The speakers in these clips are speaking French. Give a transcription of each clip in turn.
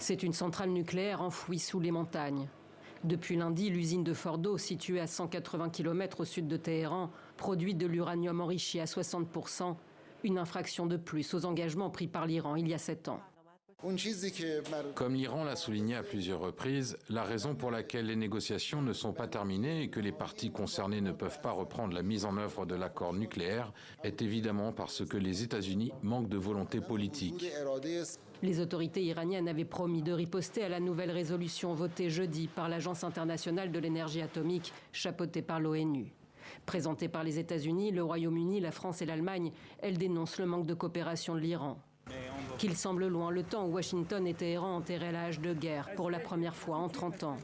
C'est une centrale nucléaire enfouie sous les montagnes. Depuis lundi, l'usine de Fordo, située à 180 km au sud de Téhéran, produit de l'uranium enrichi à 60%, une infraction de plus aux engagements pris par l'Iran il y a 7 ans. Comme l'Iran l'a souligné à plusieurs reprises, la raison pour laquelle les négociations ne sont pas terminées et que les parties concernées ne peuvent pas reprendre la mise en œuvre de l'accord nucléaire est évidemment parce que les États-Unis manquent de volonté politique. Les autorités iraniennes avaient promis de riposter à la nouvelle résolution votée jeudi par l'Agence internationale de l'énergie atomique, chapeautée par l'ONU. Présentée par les États-Unis, le Royaume-Uni, la France et l'Allemagne, elle dénonce le manque de coopération de l'Iran. Qu'il semble loin le temps où Washington et Téhéran enterraient la hache de guerre pour la première fois en 30 ans.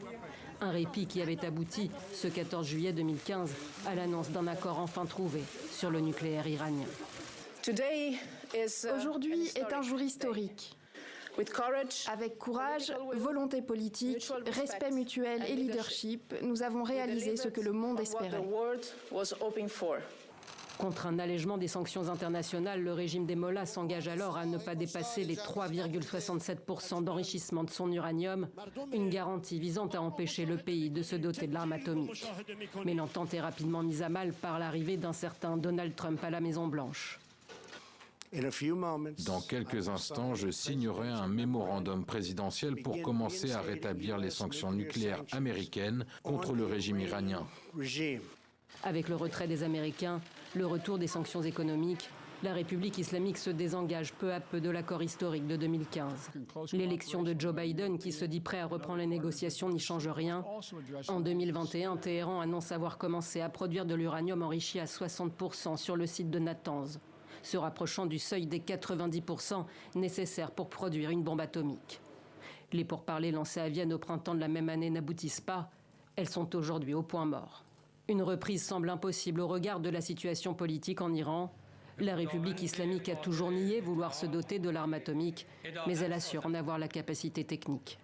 Un répit qui avait abouti, ce 14 juillet 2015, à l'annonce d'un accord enfin trouvé sur le nucléaire iranien. Aujourd'hui est un jour historique. Avec courage, volonté politique, respect mutuel et leadership, nous avons réalisé ce que le monde espérait. Contre un allègement des sanctions internationales, le régime des Mollahs s'engage alors à ne pas dépasser les 3,67% d'enrichissement de son uranium, une garantie visant à empêcher le pays de se doter de l'arme atomique. Mais l'entente est rapidement mise à mal par l'arrivée d'un certain Donald Trump à la Maison-Blanche. Dans quelques instants, je signerai un mémorandum présidentiel pour commencer à rétablir les sanctions nucléaires américaines contre le régime iranien. Avec le retrait des Américains, le retour des sanctions économiques, la République islamique se désengage peu à peu de l'accord historique de 2015. L'élection de Joe Biden, qui se dit prêt à reprendre les négociations, n'y change rien. En 2021, Téhéran annonce avoir commencé à produire de l'uranium enrichi à 60% sur le site de Natanz, se rapprochant du seuil des 90% nécessaires pour produire une bombe atomique. Les pourparlers lancés à Vienne au printemps de la même année n'aboutissent pas. Elles sont aujourd'hui au point mort. Une reprise semble impossible au regard de la situation politique en Iran. La République islamique a toujours nié vouloir se doter de l'arme atomique, mais elle assure en avoir la capacité technique.